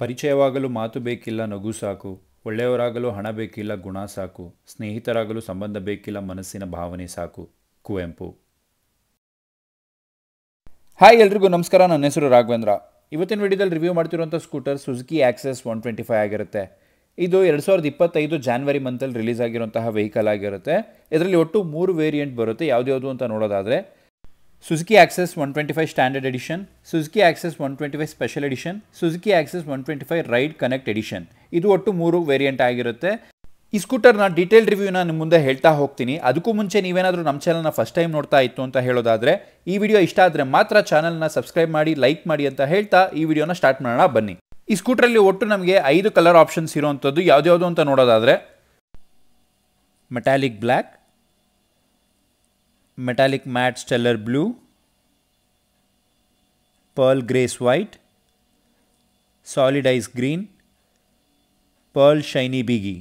ಪರಿಚಯವಾಗಲು ಮಾತು ಬೇಕಿಲ್ಲ ನಗು ಸಾಕು, ಒಳ್ಳೆಯವರಾಗಲು ಹಣ ಬೇಕಿಲ್ಲ ಗುಣ ಸಾಕು, ಸ್ನೇಹಿತರಾಗಲು ಸಂಬಂಧ ಬೇಕಿಲ್ಲ ಮನಸ್ಸಿನ ಭಾವನೆ ಸಾಕು. ಕುವೆಂಪು. ಹಾಯ್ ಎಲ್ರಿಗೂ ನಮಸ್ಕಾರ. ನನ್ನ ಹೆಸರು ರಾಘವೇಂದ್ರ. ಇವತ್ತಿನ ವಿಡಿಯೋದಲ್ಲಿ ರಿವ್ಯೂ ಮಾಡ್ತಿರುವಂಥ ಸ್ಕೂಟರ್ ಸುಜುಕಿ ಆಕ್ಸೆಸ್ 125 ಆಗಿರುತ್ತೆ. ಇದು 2025 ಜಾನ್ವರಿ ಮಂತಲ್ಲಿ ರಿಲೀಸ್ ಆಗಿರುವಂತಹ ವೆಹಿಕಲ್ ಆಗಿರುತ್ತೆ. ಇದರಲ್ಲಿ ಒಟ್ಟು 3 ವೇರಿಯಂಟ್ ಬರುತ್ತೆ. ಯಾವ್ದು ಅಂತ ನೋಡೋದಾದರೆ Suzuki Access 125 standard edition, Suzuki Access 125 special edition, Suzuki Access 125 ride connect edition. ಇದು ಒಟ್ಟು 3 ವೇರಿಯಂಟ್ ಆಗಿರುತ್ತೆ. ಈ ಸ್ಕೂಟರ್ನ ಡೀಟೇಲ್ ರಿವ್ಯೂನ ನಿಮ್ಮ ಮುಂದೆ ಹೇಳ್ತಾ ಹೋಗ್ತೀನಿ. ಅದಕ್ಕೂ ಮುಂಚೆ ನೀವೇನಾದರೂ ನಮ್ಮ ಚಾನಲ್ನ ಫಸ್ಟ್ ಟೈಮ್ ನೋಡ್ತಾ ಇತ್ತು ಅಂತ ಹೇಳೋದಾದರೆ ಈ ವಿಡಿಯೋ ಇಷ್ಟ ಆದರೆ ಮಾತ್ರ ಚಾನಲ್ನ ಸಬ್ಸ್ಕ್ರೈಬ್ ಮಾಡಿ, ಲೈಕ್ ಮಾಡಿ ಅಂತ ಹೇಳ್ತಾ ಈ ವಿಡಿಯೋನ ಸ್ಟಾರ್ಟ್ ಮಾಡೋಣ ಬನ್ನಿ. ಈ ಸ್ಕೂಟರಲ್ಲಿ ಒಟ್ಟು ನಮಗೆ 5 ಕಲರ್ ಆಪ್ಷನ್ಸ್ ಇರುವಂಥದ್ದು. ಯಾವ್ದು ಅಂತ ನೋಡೋದಾದರೆ metallic black, metallic mat stellar blue, pearl grace white, solid ice green, pearl shiny ಬಿಗಿ.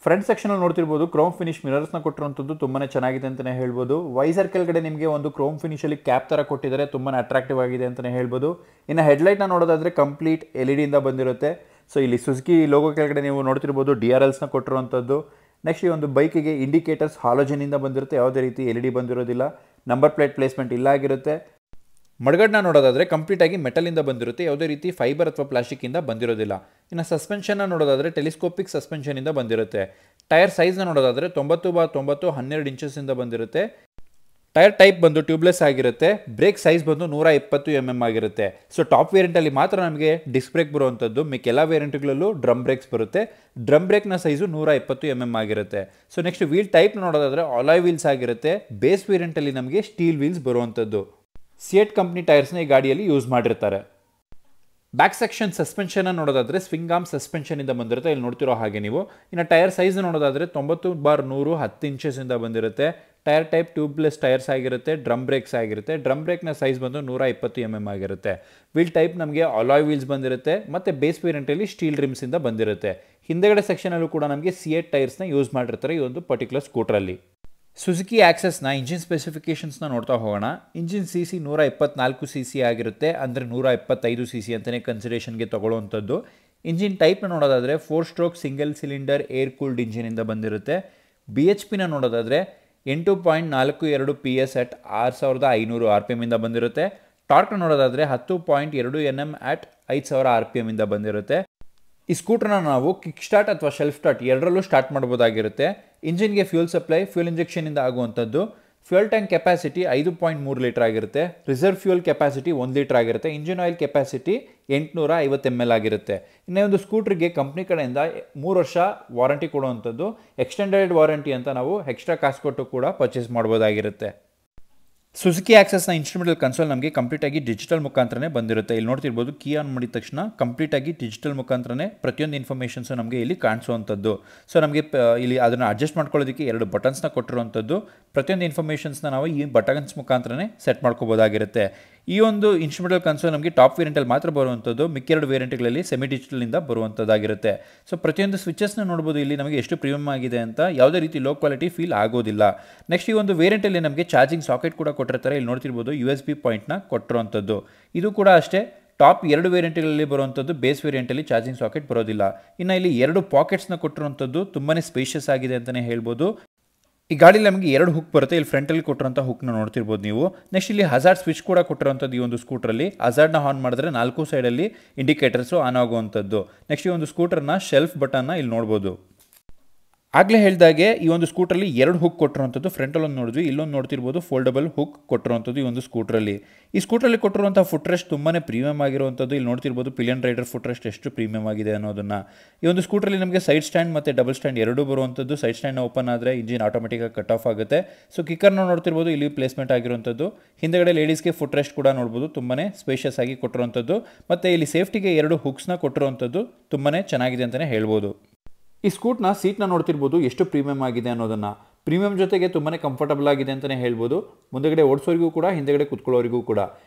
ಫ್ರಂಟ್ ಸೆಕ್ಷನಲ್ಲಿ ನೋಡ್ತಿರ್ಬೋದು ಕ್ರೋಮ್ ಫಿನಿಶ್ ಮಿರರ್ಸ್ನ ಕೊಟ್ಟಿರುವಂಥದ್ದು ತುಂಬಾ ಚೆನ್ನಾಗಿದೆ ಅಂತಲೇ ಹೇಳ್ಬೋದು. ವೈಸರ್ ಕೆಳಗಡೆ ನಿಮಗೆ ಒಂದು ಕ್ರೋಮ್ ಫಿನಿಶಲ್ಲಿ ಕ್ಯಾಪ್ ಥರ ಕೊಟ್ಟಿದ್ದಾರೆ, ತುಂಬಾ ಅಟ್ರಾಕ್ಟಿವ್ ಆಗಿದೆ ಅಂತಲೇ ಹೇಳ್ಬೋದು. ಇನ್ನು ಹೆಡ್ಲೈಟ್ನ ನೋಡೋದಾದರೆ ಕಂಪ್ಲೀಟ್ LED ಬಂದಿರುತ್ತೆ. ಸೊ ಇಲ್ಲಿ ಸುಜುಕಿ ಲೋಗೋ ಕೆಳಗಡೆ ನೀವು ನೋಡ್ತಿರ್ಬೋದು DRLಸ್ನ ಕೊಟ್ಟಿರುವಂಥದ್ದು. ನೆಕ್ಸ್ಟ್ ಈ ಒಂದು ಬೈಕಿಗೆ ಇಂಡಿಕೇಟರ್ಸ್ ಹಾಲೋಜನಿಂದ ಬಂದಿರುತ್ತೆ, ಯಾವುದೇ ರೀತಿ LED ಬಂದಿರೋದಿಲ್ಲ. ನಂಬರ್ ಪ್ಲೇಟ್ ಪ್ಲೇಸ್ಮೆಂಟ್ ಇಲ್ಲ ಆಗಿರುತ್ತೆ. ಮಡಗಡನ್ನ ನೋಡೋದಾದರೆ ಕಂಪ್ಲೀಟಾಗಿ ಮೆಟಲಿಂದ ಬಂದಿರುತ್ತೆ, ಯಾವುದೇ ರೀತಿ ಫೈಬರ್ ಅಥವಾ ಪ್ಲಾಸ್ಟಿಕ್ಕಿಂದ ಬಂದಿರೋದಿಲ್ಲ. ಇನ್ನು ಸಸ್ಪೆನ್ಷನ್ನ ನೋಡೋದಾದರೆ ಟೆಲಿಸ್ಕೋಪಿಕ್ ಸಸ್ಪೆನ್ಷನಿಂದ ಬಂದಿರುತ್ತೆ. ಟೈರ್ ಸೈಜ್ನ ನೋಡೋದಾದರೆ 90x90 12 ಇಂಚಸ್ಸಿಂದ ಬಂದಿರುತ್ತೆ. ಟೈರ್ ಟೈಪ್ ಬಂದು ಟ್ಯೂಬ್ಲೆಸ್ ಆಗಿರುತ್ತೆ. ಬ್ರೇಕ್ ಸೈಜ್ ಬಂದು 120 mm ಆಗಿರುತ್ತೆ. ಸೊ ಟಾಪ್ ವೇರಿಯಂಟಲ್ಲಿ ಮಾತ್ರ ನಮಗೆ ಡಿಸ್ಕ್ ಬ್ರೇಕ್ ಬರುವಂಥದ್ದು. ಮಿಕ್ಕ ಎಲ್ಲ ವೇರಿಯಂಟ್ಗಳಲ್ಲೂ ಡ್ರಮ್ ಬ್ರೇಕ್ಸ್ ಬರುತ್ತೆ. ಡ್ರಮ್ ಬ್ರೇಕ್ನ ಸೈಜು 120 mm ಆಗಿರುತ್ತೆ. ಸೊ ನೆಕ್ಸ್ಟ್ ವೀಲ್ ಟೈಪ್ ನೋಡೋದಾದರೆ ಅಲಾಯ್ ವೀಲ್ಸ್ ಆಗಿರುತ್ತೆ. ಬೇಸ್ ವೇರಿಯಂಟಲ್ಲಿ ನಮಗೆ ಸ್ಟೀಲ್ ವೀಲ್ಸ್ ಬರುವಂಥದ್ದು. ಸಿಯೆಟ್ ಕಂಪ್ನಿ ಟೈರ್ಸ್ನ ಈ ಗಾಡಿಯಲ್ಲಿ ಯೂಸ್ ಮಾಡಿರ್ತಾರೆ. ಬ್ಯಾಕ್ ಸೆಕ್ಷನ್ ಸಸ್ಪೆನ್ಷನ್ ನೋಡೋದಾದರೆ ಸ್ವಿಂಗ್ ಆರ್ಮ್ ಸಸ್ಪೆನ್ಷನಿಂದ ಬಂದಿರುತ್ತೆ, ಇಲ್ಲಿ ನೋಡ್ತಿರೋ ಹಾಗೆ ನೀವು. ಇನ್ನು ಟೈರ್ ಸೈಜ್ ನೋಡೋದಾದರೆ 90x100 10 ಇಂಚಸ್ಸಿಂದ ಬಂದಿರುತ್ತೆ. ಟೈರ್ ಟೈಪ್ ಟ್ಯೂಬ್ಲೆಸ್ ಟೈರ್ಸ್ ಆಗಿರುತ್ತೆ. ಡ್ರಮ್ ಬ್ರೇಕ್ಸ್ ಆಗಿರುತ್ತೆ. ಡ್ರಮ್ ಬ್ರೇಕ್ನ ಸೈಜ್ ಬಂದು 120 mm ಆಗಿರುತ್ತೆ. ವೀಲ್ ಟೈಪ್ ನಮಗೆ ಅಲಾಯ್ ವೀಲ್ಸ್ ಬಂದಿರುತ್ತೆ ಮತ್ತು ಬೇಸ್ ವೇರಿಯಂಟಲ್ಲಿ ಸ್ಟೀಲ್ ರಿಮ್ಸಿಂದ ಬಂದಿರುತ್ತೆ. ಹಿಂದೆಗಡೆ ಸೆಕ್ಷನಲ್ಲೂ ಕೂಡ ನಮಗೆ ಸಿಯೆಟ್ ಟೈರ್ಸ್ನ ಯೂಸ್ ಮಾಡಿರ್ತಾರೆ ಈ ಒಂದು ಪರ್ಟಿಕ್ಯುಲರ್ ಸ್ಕೂಟ್ರಲ್ಲಿ. ಸುಜುಕಿ ಆಕ್ಸೆಸ್ನ ಇಂಜಿನ್ ಸ್ಪೆಸಿಫಿಕೇಷನ್ಸ್ನ ನೋಡ್ತಾ ಹೋಗೋಣ. ಇಂಜಿನ್ CC 124 cc ಆಗಿರುತ್ತೆ, ಅಂದರೆ 125 cc ಅಂತಲೇ ಕನ್ಸಿಡರೇಷನ್ಗೆ ತಗೊಳ್ಳುವಂಥದ್ದು. ಇಂಜಿನ್ ಟೈಪ್ನ ನೋಡೋದಾದರೆ 4 stroke single cylinder air cooled ಇಂಜಿನಿಂದ ಬಂದಿರುತ್ತೆ. BHPನ ನೋಡೋದಾದರೆ 8.42 PS ಅಟ್ 6500 RPM ಇಂದ ಬಂದಿರುತ್ತೆ. ಟಾರ್ಕ್ನ ನೋಡೋದಾದರೆ 10.2 Nm ಅಟ್ 5000 RPM ಇಂದ ಬಂದಿರುತ್ತೆ. ಈ ಸ್ಕೂಟರ್ನ ನಾವು ಕಿಕ್ ಸ್ಟಾರ್ಟ್ ಅಥವಾ ಶೆಲ್ಫ್ ಸ್ಟಾರ್ಟ್ ಎರಡರಲ್ಲೂ ಸ್ಟಾರ್ಟ್ ಮಾಡ್ಬೋದಾಗಿರುತ್ತೆ. ಇಂಜಿನ್ಗೆ ಫ್ಯೂಲ್ ಸಪ್ಲೈ ಫ್ಯೂಲ್ ಇಂಜೆಕ್ಷನಿಂದ ಆಗುವಂಥದ್ದು. ಫ್ಯೂಲ್ ಟ್ಯಾಂಕ್ ಕೆಪಾಸಿಟಿ 5.3 ಲೀಟರ್ ಆಗಿರುತ್ತೆ. ರಿಸರ್ವ್ ಫ್ಯೂಲ್ ಕೆಪಾಸಿಟಿ 1 ಲೀಟರ್ ಆಗಿರುತ್ತೆ. ಇಂಜಿನ್ ಆಯಿಲ್ ಕೆಪಾಸಿಟಿ 850 ml ಆಗಿರುತ್ತೆ. ಇನ್ನೇ ಒಂದು ಸ್ಕೂಟ್ರಿಗೆ ಕಂಪ್ನಿ ಕಡೆಯಿಂದ 3 ವರ್ಷ ವಾರಂಟಿ ಕೊಡುವಂಥದ್ದು. ಎಕ್ಸ್ಟೆಂಡೆಡ್ ವಾರಂಟಿ ಅಂತ ನಾವು ಎಕ್ಸ್ಟ್ರಾ ಕಾಸು ಕೊಟ್ಟು ಕೂಡ ಪರ್ಚೇಸ್ ಮಾಡ್ಬೋದಾಗಿರುತ್ತೆ. ಸುಜುಕಿ ಆಕ್ಸೆಸ್ನ ಇನ್ಸ್ಟ್ರೂಮೆಂಟಲ್ ಕನ್ಸೋಲ್ ನಮಗೆ ಕಂಪ್ಲೀಟಾಗಿ ಡಿಜಿಟಲ್ ಮುಖಾಂತರನೇ ಬಂದಿರುತ್ತೆ. ಇಲ್ಲಿ ನೋಡ್ತಿರ್ಬೋದು ಕೀ ಆನ್ ಮಾಡಿದ ತಕ್ಷಣ ಕಂಪ್ಲೀಟಾಗಿ ಡಿಜಿಟಲ್ ಮುಖಾಂತರನೇ ಪ್ರತಿಯೊಂದು ಇನ್ಫಾರ್ಮೇಷನ್ಸು ನಮಗೆ ಇಲ್ಲಿ ಕಾಣಿಸುವಂಥದ್ದು. ಸೊ ನಮಗೆ ಇಲ್ಲಿ ಅದನ್ನು ಅಡ್ಜಸ್ಟ್ ಮಾಡ್ಕೊಳ್ಳೋದಕ್ಕೆ 2 ಬಟನ್ಸ್ನ ಕೊಟ್ಟಿರುವಂಥದ್ದು. ಪ್ರತಿಯೊಂದು ಇನ್ಫಾರ್ಮೇಷನ್ಸ್ನ ನಾವು ಈ ಬಟನ್ಸ್ ಮುಖಾಂತರನೇ ಸೆಟ್ ಮಾಡ್ಕೋಬೋದಾಗಿರುತ್ತೆ. ಈ ಒಂದು ಇನ್ಸ್ಟ್ರೂಮೆಂಟಲ್ ಕನ್ಸೋಲ್ ನಮಗೆ ಟಾಪ್ ವೇರಿಯಂಟಲ್ಲಿ ಮಾತ್ರ ಬರುವಂಥದ್ದು. ಮಿಕ್ಕೆರಡು ವೇರಿಯಂಟ್ಗಳಲ್ಲಿ ಸೆಮಿ ಡಿಜಿಟಲಿಂದ ಬರುವಂಥದ್ದಾಗಿರುತ್ತೆ. ಸೊ ಪ್ರತಿಯೊಂದು ಸ್ವಿಚಸ್ನ ನೋಡ್ಬೋದು ಇಲ್ಲಿ ನಮಗೆ ಎಷ್ಟು ಪ್ರೀಮಿಯಮ್ ಆಗಿದೆ ಅಂತ. ಯಾವುದೇ ರೀತಿ ಲೋ ಕ್ವಾಲಿಟಿ ಫೀಲ್ ಆಗೋದಿಲ್ಲ. ನೆಕ್ಸ್ಟ್ ಈ ಒಂದು ವೇರಿಯಂಟಲ್ಲಿ ನಮಗೆ ಚಾರ್ಜಿಂಗ್ ಸಾಕೆಟ್ ಕೂಡ ಕೊಟ್ಟಿರ್ತಾರೆ. ಇಲ್ಲಿ ನೋಡ್ತಿರ್ಬೋದು USB ಪಾಯಿಂಟ್ನ ಕೊಟ್ಟಿರುವಂಥದ್ದು. ಇದು ಕೂಡ ಅಷ್ಟೇ ಟಾಪ್ 2 ವೇರಿಯಂಟ್ಗಳಲ್ಲಿ ಬರುವಂಥದ್ದು. ಬೇಸ್ ವೇರಿಯಂಟಲ್ಲಿ ಚಾರ್ಜಿಂಗ್ ಸಾಕೆಟ್ ಬರೋದಿಲ್ಲ. ಇನ್ನು ಇಲ್ಲಿ 2 ಪಾಕೆಟ್ಸ್ನ ಕೊಟ್ಟಿರುವಂಥದ್ದು ತುಂಬಾ ಸ್ಪೇಷಿಯಸ್ ಆಗಿದೆ ಅಂತಲೇ ಹೇಳ್ಬೋದು. ಈ ಗಾಡಿಯಲ್ಲಿ ನಮಗೆ 2 ಹುಕ್ ಬರುತ್ತೆ. ಇಲ್ಲಿ ಫ್ರಂಟಲ್ಲಿ ಕೊಟ್ಟಿರೋಂಥ ಹುಕ್ನ ನೋಡ್ತಿರ್ಬೋದು ನೀವು. ನೆಕ್ಸ್ಟ್ ಇಲ್ಲಿ ಹಜಾರ್ಡ್ ಸ್ವಿಚ್ ಕೂಡ ಕೊಟ್ಟಿರೋಂಥದ್ದು ಈ ಒಂದು ಸ್ಕೂಟ್ರಲ್ಲಿ. ಹಜಾರ್ಡ್ನ ಆನ್ ಮಾಡಿದ್ರೆ 4 ಸೈಡಲ್ಲಿ ಇಂಡಿಕೇಟರ್ಸು ಆನ್ ಆಗುವಂಥದ್ದು. ನೆಕ್ಸ್ಟ್ ಈ ಒಂದು ಸ್ಕೂಟರ್ನ ಶೆಲ್ಫ್ ಬಟನ್ನ ಇಲ್ಲಿ ನೋಡ್ಬೋದು. ಆಗಲೇ ಹೇಳಿದಾಗೆ ಈ ಒಂದು ಸ್ಕೂಟ್ರಲ್ಲಿ 2 ಹುಕ್ ಕೊಟ್ಟಿರುವಂಥದ್ದು. ಫ್ರಂಟಲ್ಲಿ ಒಂದು ನೋಡಿದ್ವಿ, ಇಲ್ಲೊಂದು ನೋಡ್ತಿರ್ಬೋದು ಫೋಲ್ಡಬಲ್ ಹುಕ್ ಕೊಟ್ಟಿರುವಂಥದ್ದು ಈ ಒಂದು ಸ್ಕೂಟ್ರಲ್ಲಿ. ಈ ಸ್ಕೂಟ್ರಲ್ಲಿ ಕೊಟ್ಟಿರುವಂಥ ಫುಟ್ ರೆಸ್ಟ್ ತುಂಬಾ ಪ್ರೀಮಿಯಮ್ ಆಗಿರುವಂಥದ್ದು. ಇಲ್ಲಿ ನೋಡ್ತಿರ್ಬೋದು ಪಿಲಿಯನ್ ರೈಡರ್ ಫುಟ್ ರೆಸ್ಟ್ ಎಷ್ಟು ಪ್ರೀಮಿಯಮ್ ಆಗಿದೆ ಅನ್ನೋದನ್ನು. ಈ ಒಂದು ಸ್ಕೂಟ್ರಲ್ಲಿ ನಮಗೆ ಸೈಡ್ ಸ್ಟ್ಯಾಂಡ್ ಮತ್ತು ಡಬಲ್ ಸ್ಟ್ಯಾಂಡ್ ಎರಡೂ ಬರುವಂಥದ್ದು. ಸೈಡ್ ಸ್ಟ್ಯಾಂಡ್ನ ಓಪನ್ ಆದರೆ ಇಂಜಿನ್ ಆಟೋಮೆಟಿಕಾಗಿ ಕಟ್ ಆಫ್ ಆಗುತ್ತೆ. ಸೊ ಕಿಕ್ಕರ್ನ ನೋಡ್ತಿರ್ಬೋದು ಇಲ್ಲಿ ಪ್ಲೇಸ್ಮೆಂಟ್ ಆಗಿರುವಂಥದ್ದು. ಹಿಂದೆಗಡೆ ಲೇಡೀಸ್ಗೆ ಫುಟ್ ರೆಸ್ಟ್ ಕೂಡ ನೋಡ್ಬೋದು, ತುಂಬಾ ಸ್ಪೇಷಿಯಸ್ ಆಗಿ ಕೊಟ್ಟಿರುವಂಥದ್ದು. ಮತ್ತು ಇಲ್ಲಿ ಸೇಫ್ಟಿಗೆ 2 ಹುಕ್ಸ್ನ ಕೊಟ್ಟಿರುವಂಥದ್ದು ತುಂಬಾ ಚೆನ್ನಾಗಿದೆ ಅಂತಲೇ ಹೇಳ್ಬೋದು. ಈ ಸ್ಕೂಟ್ನ ಸೀಟ್ನ ನೋಡ್ತಿರ್ಬೋದು ಎಷ್ಟು ಪ್ರೀಮಿಯಮ್ ಆಗಿದೆ ಅನ್ನೋದನ್ನು. ಪ್ರೀಮಿಯಮ್ ಜೊತೆಗೆ ತುಂಬಾ ಕಂಫರ್ಟಬಲ್ ಆಗಿದೆ ಅಂತಲೇ ಹೇಳ್ಬೋದು. ಮುಂದೆಗಡೆ ಓಡಿಸೋರಿಗೂ ಕೂಡ ಹಿಂದೆಗಡೆ ಕುತ್ಕೊಳ್ಳೋರಿಗೂ ಕೂಡ.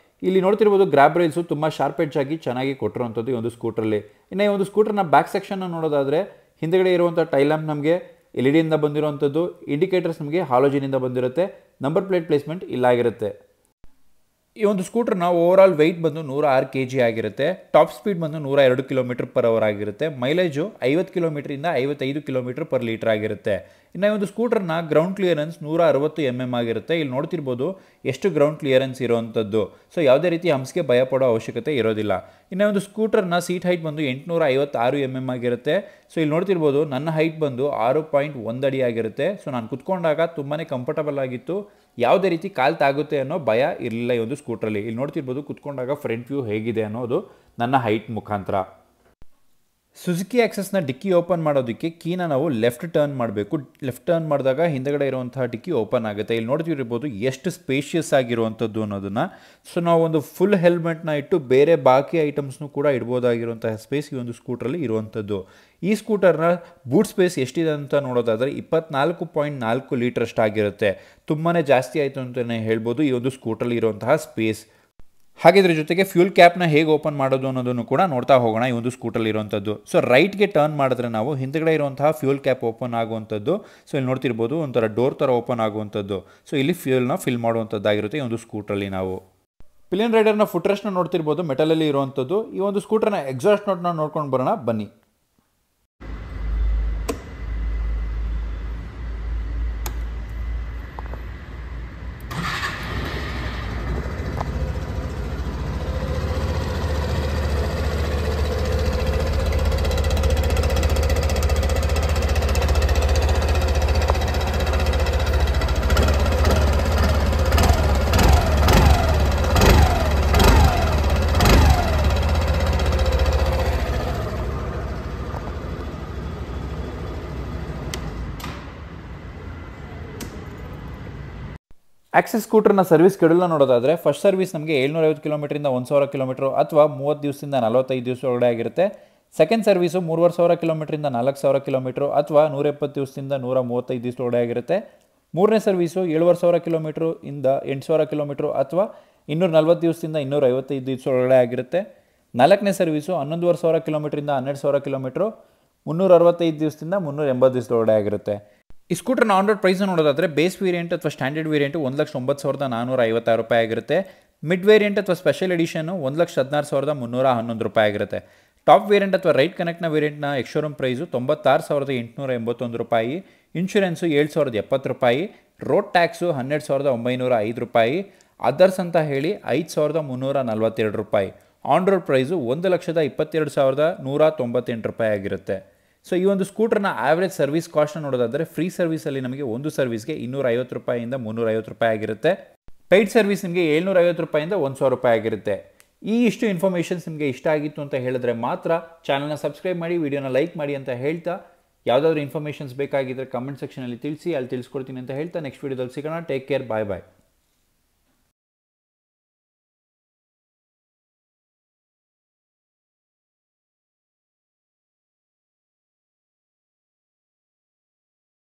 ಇಲ್ಲಿ ನೋಡ್ತಿರ್ಬೋದು ಗ್ರ್ಯಾಬ್ ರೈಲ್ಸು ತುಂಬ ಶಾರ್ಪ್ ಎಡ್ಜ್ ಆಗಿ ಚೆನ್ನಾಗಿ ಕೊಟ್ಟಿರುವಂಥದ್ದು ಈ ಒಂದು ಸ್ಕೂಟ್ರಲ್ಲಿ. ಇನ್ನು ಈ ಒಂದು ಸ್ಕೂಟರ್ನ ಬ್ಯಾಕ್ ಸೆಕ್ಷನ್ನ ನೋಡೋದಾದರೆ ಹಿಂದೆಗಡೆ ಇರುವಂಥ ಟೈಲ್ ಲ್ಯಾಂಪ್ ನಮಗೆ LED ಇಂದ ಬಂದಿರುವಂಥದ್ದು. ಇಂಡಿಕೇಟರ್ಸ್ ನಮಗೆ ಹಾಲೋಜಿನಿಂದ ಬಂದಿರುತ್ತೆ. ನಂಬರ್ ಪ್ಲೇಟ್ ಪ್ಲೇಸ್ಮೆಂಟ್ ಇಲ್ಲಾಗಿರುತ್ತೆ. ಈ ಒಂದು ಸ್ಕೂಟರ್ನ ಓವರಾಲ್ ವೆಯ್ಟ್ ಬಂದು 106 kg ಆಗಿರುತ್ತೆ. ಟಾಪ್ ಸ್ಪೀಡ್ ಬಂದು 102 km/h ಆಗಿರುತ್ತೆ. ಮೈಲೇಜು 50 ಕಿಲೋಮೀಟರಿಂದ 55 km/ಲೀಟರ್ ಆಗಿರುತ್ತೆ. ಇನ್ನು ಈ ಒಂದು ಸ್ಕೂಟರ್ನ ಗ್ರೌಂಡ್ ಕ್ಲಿಯರೆನ್ಸ್ 160 mm ಆಗಿರುತ್ತೆ. ಇಲ್ಲಿ ನೋಡ್ತಿರ್ಬೋದು ಎಷ್ಟು ಗ್ರೌಂಡ್ ಕ್ಲಿಯರೆನ್ಸ್ ಇರುವಂಥದ್ದು. ಸೊ ಯಾವುದೇ ರೀತಿ ಹಂಪ್ಸ್ಗೆ ಭಯ ಪಡೋ ಅವಶ್ಯಕತೆ ಇರೋದಿಲ್ಲ. ಇನ್ನು ಒಂದು ಸ್ಕೂಟರ್ನ ಸೀಟ್ ಹೈಟ್ ಬಂದು 856 mm ಆಗಿರುತ್ತೆ. ಸೊ ಇಲ್ಲಿ ನೋಡ್ತಿರ್ಬೋದು ನನ್ನ ಹೈಟ್ ಬಂದು 6.1 ಅಡಿ ಆಗಿರುತ್ತೆ. ಸೊ ನಾನು ಕುತ್ಕೊಂಡಾಗ ತುಂಬಾ ಕಂಫರ್ಟಬಲ್ ಆಗಿತ್ತು. ಯಾವುದೇ ರೀತಿ ಕಾಲು ತಾಗುತ್ತೆ ಅನ್ನೋ ಭಯ ಇರಲಿಲ್ಲ ಈ ಒಂದು ಸ್ಕೂಟ್ರಲ್ಲಿ. ಇಲ್ಲಿ ನೋಡ್ತಿರ್ಬೋದು ಕುತ್ಕೊಂಡಾಗ ಫ್ರಂಟ್ ವ್ಯೂ ಹೇಗಿದೆ ಅನ್ನೋದು ನನ್ನ ಹೈಟ್ ಮುಖಾಂತರ. ಸುಜುಕಿ ಆಕ್ಸೆಸ್ನ ಡಿಕ್ಕಿ ಓಪನ್ ಮಾಡೋದಕ್ಕೆ ಕೀನ ನಾವು ಲೆಫ್ಟ್ ಟರ್ನ್ ಮಾಡಬೇಕು. ಲೆಫ್ಟ್ ಟರ್ನ್ ಮಾಡಿದಾಗ ಹಿಂದಗಡೆ ಇರುವಂತಹ ಡಿಕ್ಕಿ ಓಪನ್ ಆಗುತ್ತೆ. ಇಲ್ಲಿ ನೋಡ್ತಿರ್ಬೋದು ಎಷ್ಟು ಸ್ಪೇಷಿಯಸ್ ಆಗಿರುವಂಥದ್ದು ಅನ್ನೋದನ್ನು. ಸೊ ನಾವು ಒಂದು ಫುಲ್ ಹೆಲ್ಮೆಟ್ನ ಇಟ್ಟು ಬೇರೆ ಬಾಕಿ ಐಟಮ್ಸ್ನು ಕೂಡ ಇಡ್ಬೋದಾಗಿರುವಂತಹ ಸ್ಪೇಸ್ ಈ ಒಂದು ಸ್ಕೂಟ್ರಲ್ಲಿ ಇರುವಂಥದ್ದು. ಈ ಸ್ಕೂಟರ್ನ ಬೂಟ್ ಸ್ಪೇಸ್ ಎಷ್ಟಿದೆ ಅಂತ ನೋಡೋದಾದರೆ 24.4 ಲೀಟರ್ ಅಷ್ಟಾಗಿರುತ್ತೆ. ತುಂಬಾ ಜಾಸ್ತಿ ಆಯಿತು ಅಂತಲೇ ಹೇಳ್ಬೋದು ಈ ಒಂದು ಸ್ಕೂಟ್ರಲ್ಲಿ ಇರುವಂತಹ ಸ್ಪೇಸ್. ಹಾಗೆ ಇದ್ರ ಜೊತೆಗೆ ಫ್ಯೂಲ್ ಕ್ಯಾಪ್ನ ಹೇಗೆ ಓಪನ್ ಮಾಡೋದು ಅನ್ನೋದನ್ನು ಕೂಡ ನೋಡ್ತಾ ಹೋಗೋಣ ಈ ಒಂದು ಸ್ಕೂಟರಲ್ಲಿ ಇರುವಂಥದ್ದು. ಸೊ ರೈಟ್ಗೆ ಟರ್ನ್ ಮಾಡಿದ್ರೆ ನಾವು ಹಿಂದ್ಗಡೆ ಇರುವಂತಹ ಫ್ಯೂಲ್ ಕ್ಯಾಪ್ ಓಪನ್ ಆಗುವಂಥದ್ದು. ಸೊ ಇಲ್ಲಿ ನೋಡ್ತಿರ್ಬೋದು ಒಂಥರ ಡೋರ್ ಥರ ಓಪನ್ ಆಗುವಂಥದ್ದು. ಸೊ ಇಲ್ಲಿ ಫ್ಯೂಲ್ನ ಫಿಲ್ ಮಾಡುವಂಥದ್ದಾಗಿರುತ್ತೆ ಈ ಒಂದು ಸ್ಕೂಟ್ರಲ್ಲಿ. ನಾವು ಪಿಲಿಯನ್ ರೈಡರ್ನ ಫುಟ್ರೆಸ್ಟ್ನ ನೋಡ್ತಿರ್ಬೋದು ಮೆಟಲಲ್ಲಿ ಇರುವಂಥದ್ದು. ಈ ಒಂದು ಸ್ಕೂಟರ್ನ ಎಕ್ಸಾಸ್ಟ್ ನೋಟ್ನ ನೋಡ್ಕೊಂಡು ಬರೋಣ ಬನ್ನಿ. ಆಕ್ಸೆಸ್ ಸ್ಕೂಟರ್ನ ಸರ್ವಿಸ್ ಶೆಡ್ಯೂಲ್ನ ನೋಡೋದಾದರೆ ಫಸ್ಟ್ ಸರ್ವಿಸ್ ನಮಗೆ 750 ಕಿಲೋಮೀಟರಿಂದ 1000 ಕಿಲೋಮೀಟರ್ ಅಥವಾ 30 ದಿವಸದಿಂದ 45 ದಿವಸ ಒಳಗಡೆ ಆಗಿರುತ್ತೆ. ಸೆಕೆಂಡ್ ಸರ್ವಿಸು 3500 ಕಿಲೋಮೀಟರಿಂದ 4000 ಕಿಲೋಮೀಟರ್ ಅಥವಾ 170 ದಿವಸದಿಂದ 135 ದಿವಸ ಒಳಗಡೆ ಆಗಿರುತ್ತೆ. ಮೂರನೇ ಸರ್ವಿಸು 7500 ಕಿಲೋಮೀಟರ್ ಇಂದ 8000 ಕಿಲೋಮೀಟರ್ ಅಥವಾ 240 ದಿವಸದಿಂದ 255 ದಿವಸ ಒಳಗಡೆ ಆಗಿರುತ್ತೆ. ನಾಲ್ಕನೇ ಸರ್ವಿಸು 11500 ಕಿಲೋಮೀಟರಿಂದ 12000 ಕಿಲೋಮೀಟರ್ 365 ದಿವಸದಿಂದ 380 ದಿವಸ ಒಳಗಡೆ ಆಗಿರುತ್ತೆ. ಈ ಸ್ಕೂಟರ್ನ ಆನ್ ರೋಡ್ ಪ್ರೈಸ್ ನೋಡೋದಾದರೆ ಬೇಸ್ ವೇರಿಯಂಟ್ ಅಥವಾ ಸ್ಟ್ಯಾಂಡರ್ಡ್ ವೇರಿಯಂಟ್ 1,09,456 ರೂಪಾಯಿ ಆಗಿರುತ್ತೆ. ಮಿಡ್ ವೇರಿಯಂಟ್ ಅಥವಾ ಸ್ಪೆಷಲ್ ಎಡಿಷನು 1,16,311 ರೂಪಾಯಿ ಆಗಿರುತ್ತೆ. ಟಾಪ್ ವೇರಿಯಂಟ್ ಅಥವಾ ರೈಟ್ ಕನೆಕ್ಟ್ನ ವೇರಿಯಂಟ್ನ ಎಕ್ಸ್ಶೋರೂಮ್ ಪ್ರೈಸು 96,881 ರೂಪಾಯಿ. ಇನ್ಶೂರೆನ್ಸು 7,070 ರೂಪಾಯಿ. ರೋಡ್ ಟ್ಯಾಕ್ಸು 12,905 ರೂಪಾಯಿ. ಅದರ್ಸ್ ಅಂತ ಹೇಳಿ 5,342 ರೂಪಾಯಿ. ಆನ್ ರೋಡ್ ಪ್ರೈಸು 1,22,198 ರೂಪಾಯಿ ಆಗಿರುತ್ತೆ. ಸೊ ಈ ಒಂದು ಸ್ಕೂಟರ್ನ ಆವ್ರೇಜ್ ಸರ್ವಿಸ್ ಕಾಸ್ಟ್ನ ನೋಡೋದಾದರೆ ಫ್ರೀ ಸರ್ವಿಸಲ್ಲಿ ನಮಗೆ ಒಂದು ಸರ್ವಿಸ್ಗೆ 250 ರೂಪಾಯಿಂದ 350 ರೂಪಾಯಿ ಆಗಿರುತ್ತೆ. ಪೇಯ್ಡ್ ಸರ್ವಿಸ್ ನಿಮಗೆ 750 ರೂಪಾಯಿಂದ 1000 ರೂಪಾಯಿ ಆಗಿರುತ್ತೆ. ಇಷ್ಟು ಇನ್ಫಾರ್ಮೇಷನ್ಸ್ ನಿಮಗೆ ಇಷ್ಟ ಆಗಿತ್ತು ಅಂತ ಹೇಳಿದ್ರೆ ಮಾತ್ರ ಚಾನಲ್ನ ಸಬ್ಸ್ಕ್ರೈಬ್ ಮಾಡಿ, ವಿಡಿಯೋನ ಲೈಕ್ ಮಾಡಿ ಅಂತ ಹೇಳ್ತಾ, ಯಾವುದಾದ್ರೂ ಇನ್ಫಾರ್ಮೇಷನ್ಸ್ ಬೇಕಾಗಿದ್ದರೆ ಕಮೆಂಟ್ ಸೆಕ್ಷನಲ್ಲಿ ತಿಳಿಸಿ, ಅಲ್ಲಿ ತಿಳಿಸ್ಕೊಡ್ತೀನಿ ಅಂತ ಹೇಳ್ತಾ ನೆಕ್ಸ್ಟ್ ವಿಡಿಯೋದಲ್ಲಿ ಸಿಗೋಣ. ಟೇಕ್ ಕೇರ್, ಬಾಯ್ ಬಾಯ್.